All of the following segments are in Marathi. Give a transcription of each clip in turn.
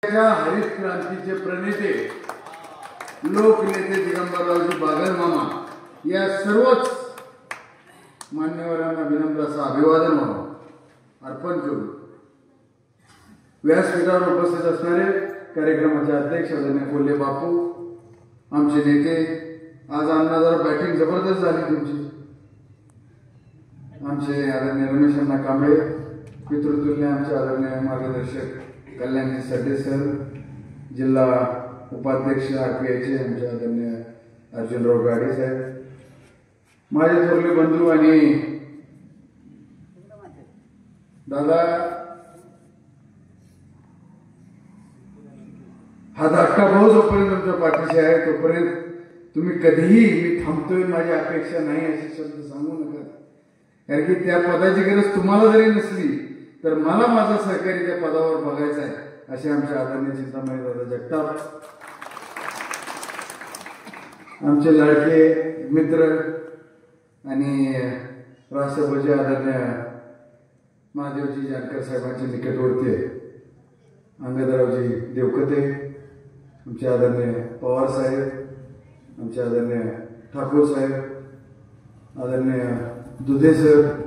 हरित क्रांतीचे प्रणेते लोकनेते दिगंबररावजी बागल मामा या सर्वच मान्यवरांना विनम्र असं अभिवादन अर्पण करू। व्यासपीठावर उपस्थित असणारे कार्यक्रमाचे अध्यक्ष आदरणीय कोल्हे बापू, आमचे नेते, आज अण्णा जरा बॅटिंग जबरदस्त झाली तुमची। आमचे आदरणीय रमेश अण्णा कांबळे, पितृतुल्य आमचे आदरणीय मार्गदर्शक कल्याणजी सड्डे सर, जिल्हा उपाध्यक्ष आरपीआयचे आमचे आदरणीय अर्जुनराव गाडे साहेब, माझे थोरले बंधू आणि दादा, हा धाकटा भाऊ जोपर्यंत तुमच्या पाठीशी आहे तोपर्यंत तुम्ही कधीही मी थांबतोय माझी अपेक्षा नाही असे शब्द सांगू नका, कारण की त्या पदाची गरज तुम्हाला जरी नसली तर मला माझा सहकारी त्या पदावर बघायचा आहे असे आमचे आदरणीय चिंतामणी दादा जगताप, आमचे लाडके मित्र आणि राष्ट्रपती आदरणीय महादेवजी जानकर साहेबांचे निकटवर्ती अंगदरावजी देवकते, आमचे आदरणीय पवार साहेब, आमचे आदरणीय ठाकूर साहेब, आदरणीय दुधे सर,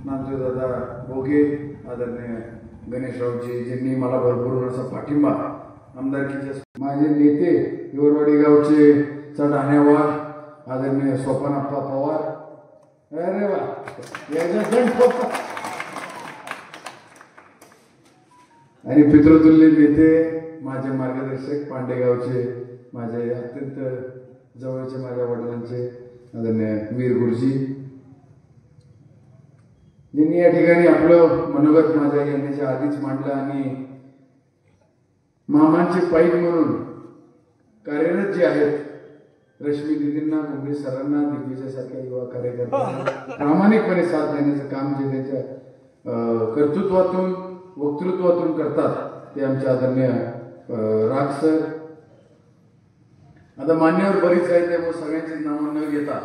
नामदेव दादा बोगे, आदरणीय गणेशरावजी, ज्यांनी मला भरपूर असा पाठिंबा आमदारकीच्या, माझे नेते हिवरवाडी गावचे चढाण्यावार आदरणीय सोपानप्पा पवार, अरे वा आणि पितृतुल्य नेते माझे मार्गदर्शक पांडेगावचे माझे अत्यंत जवळचे माझ्या वडिलांचे आदरणीय वीर गुरुजी, ज्यांनी या ठिकाणी आपलं मनोगत माझ्या येण्याच्या आधीच मांडलं आणि मामांचे पाईक म्हणून कार्यरत जे आहेत रश्मी दिदींना, मुंबई सरांना, दिग्विजयसारख्या युवा कार्यकर्त्यांना प्रामाणिकपणे साथ देण्याचं काम जे त्यांच्या कर्तृत्वातून वक्तृत्वातून करतात ते आमचे आदरणीय राग सर। आता मान्यवर बरीच आहे त्यामुळे सगळ्यांची नावं न घेता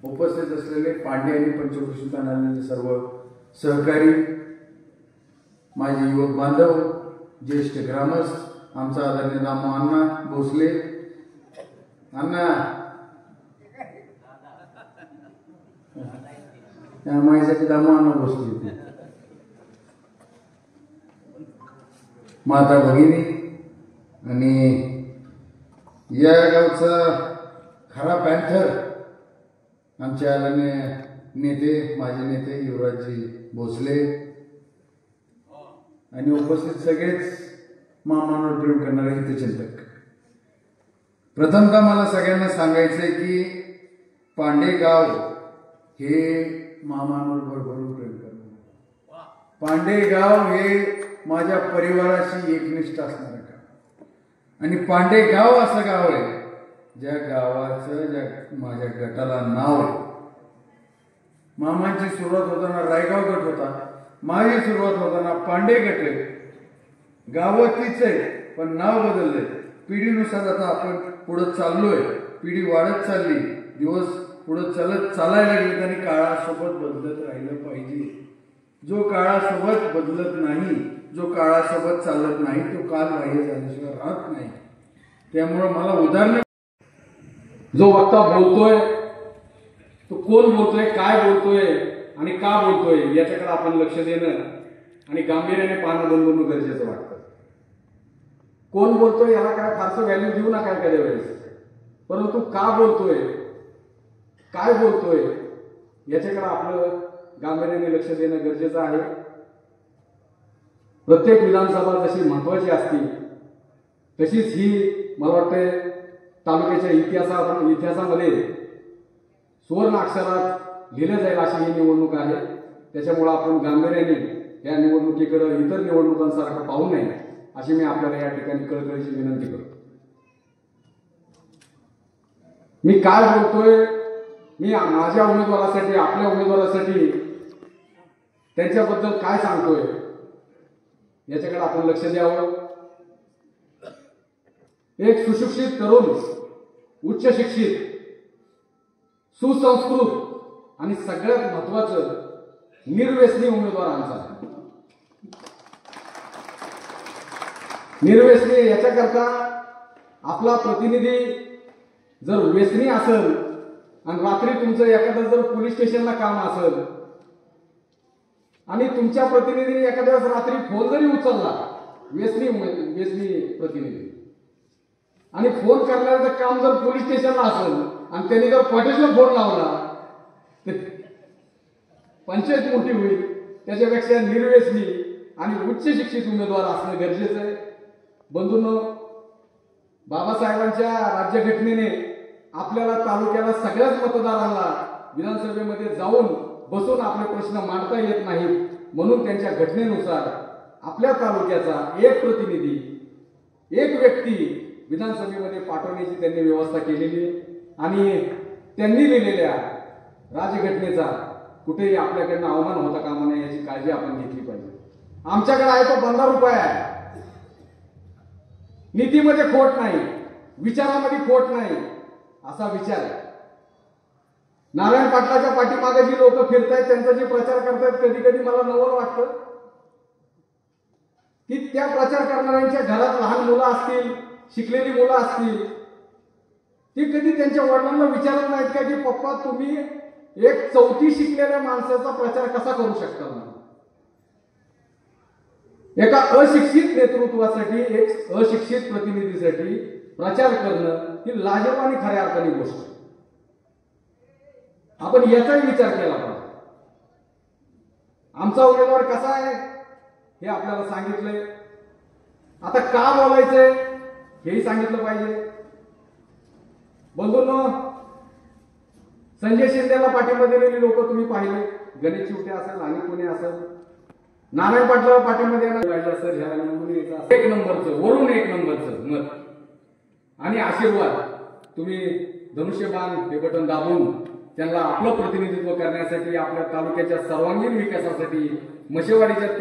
उपस्थित असलेले पांडे आणि पंचकृषीतून आलेले सर्व सहकारी, माझे युवक बांधव, ज्येष्ठ ग्रामस्थ, आमचा आदरणीय दामू अण्णा भोसले, अण्णा त्या माझ्यासाठी दामू अण्णा भोसले, माता भगिनी आणि या गावचा खरा पॅन्थर आमचे आदरणीय नेते, माझे नेते युवराजजी भोसले आणि उपस्थित सगळेच मामांवर प्रेम करणारे हितचिंतक। प्रथमतः मला सगळ्यांना सांगायचंय की पांडेगाव हे मामांवर भरभरून प्रेम करणार, पांडेगाव हे माझ्या परिवाराशी एकनिष्ठ असणारं गाव आणि पांडेगाव असं गाव आहे ज्या गावाचं ज्या माझ्या गटाला नाव आहे। मामांची सुरुवात होताना रायगाव गट होता, माझी सुरुवात होताना पांडे गट आहे, गाव तीच आहे पण नाव बदललंय। पिढीनुसार आता आपण पुढे चाललोय, पिढी वाढत चालली, दिवस पुढे चालायला लागले आणि काळासोबत बदलत राहिलं पाहिजे। जो काळासोबत बदलत नाही, जो काळासोबत चालत नाही तो काल बाह्य झाल्याशिवाय राहत नाही। त्यामुळे मला उदाहरण, जो वक्ता बोलतोय तो कोण बोलतोय, काय बोलतोय आणि का बोलतोय याच्याकडे आपण लक्ष देणं आणि गांभीर्याने पाहणं बनवणं गरजेचं वाटतं। कोण बोलतोय याला काय फारसं व्हॅल्यू देऊ नका एखाद्या वेळेस, परंतु का बोलतोय, काय बोलतोय याच्याकडे आपलं गांभीर्याने लक्ष देणं गरजेचं आहे। प्रत्येक विधानसभा जशी महत्वाची असती तशीच ही मला वाटते तालुक्याच्या इतिहासामध्ये सुवर्ण अक्षरात लिहिलं जाईल अशी ही निवडणूक आहे। त्याच्यामुळे आपण गांभीर्याने या निवडणुकीकडे इतर निवडणुकांसारखं पाहू नये अशी मी आपल्याला या ठिकाणी कळकळीची विनंती करतो। मी काय बोलतोय, मी माझ्या उमेदवारासाठी, आपल्या उमेदवारासाठी त्यांच्याबद्दल काय सांगतोय याच्याकडे आपण लक्ष द्यावं। एक सुशिक्षित तरुण, उच्च शिक्षित, सुसंस्कृत आणि सगळ्यात महत्वाचं निर्व्यसनी उमेदवार आमचा निर्व्यसनी याच्याकरता आपला प्रतिनिधी जर व्यसनी असेल आणि रात्री तुमचं एखादं जर पोलीस स्टेशनला काम असेल आणि तुमच्या प्रतिनिधीने एखाद्या वेळेस रात्री फोन जरी उचलला, व्यसनी प्रतिनिधी, आणि फोन करण्याचं काम जर पोलीस स्टेशनला असेल आणि त्यांनी जर कॉटेजला फोन लावला तर पंचायत मोठी होईल. त्याच्यापेक्षा निर्व्यसनी आणि उच्च शिक्षित उमेदवार असणं गरजेचं आहे. बंधूंनो, बाबासाहेबांच्या राज्यघटनेने आपल्याला तालुक्याला सगळ्याच मतदारांना विधानसभेमध्ये जाऊन बसून आपले प्रश्न मांडता येत नाहीत, म्हणून त्यांच्या घटनेनुसार आपल्या तालुक्याचा एक प्रतिनिधी, एक व्यक्ती विधानसभेमध्ये पाठवण्याची त्यांनी व्यवस्था केलेली आहे. आणि त्यांनी लिहिलेल्या राजघटनेचा कुठेही आपल्याकडनं अवमान होता कामा नये याची काळजी आपण घेतली पाहिजे. आमच्याकडे आहे तो 15 रुपये आहे. नीतीमध्ये खोट नाही, विचारामध्ये खोट नाही, असा विचार आहे. नारायण पाटलाच्या पाठीमागे जी लोक फिरतायत, त्यांचा जे प्रचार करतायत, कधी कधी मला नवल वाटतं की त्या प्रचार करणाऱ्यांच्या घरात लहान मुलं असतील, शिकलेली मुलं असतील, ती कधी त्यांच्या वडिलांना विचारत नाहीत का की पप्पा तुम्ही एक 4थी शिकलेल्या माणसाचा प्रचार कसा करू शकता? एका अशिक्षित नेतृत्वासाठी, एक अशिक्षित प्रतिनिधीसाठी प्रचार करणं ही लाजवाब आणि खऱ्या अर्थाने गोष्ट आहे. आपण याचाही विचार केला पाहिजे. आमचा उमेदवार कसा आहे हे आपल्याला सांगितलंय. आता का बोलायचंय हेही सांगितलं पाहिजे. बंधूंनो, संजय शिंदेला पाठिंबा दिलेली लोक तुम्ही पाहिले, गणेश चिवटे असेल आणि कोणी असेल, नारायण पाटलाला पाठिंबा देणार असेल, ह्याला निवडून यायचं असेल, 1 नंबरचं, वरून 1 नंबरचं मत आणि आशीर्वाद तुम्ही धनुष्यबाण हे बटन दाबून त्यांना आपलं प्रतिनिधित्व करण्यासाठी, आपल्या तालुक्याच्या सर्वांगीण विकासासाठी, मशेवाडीच्या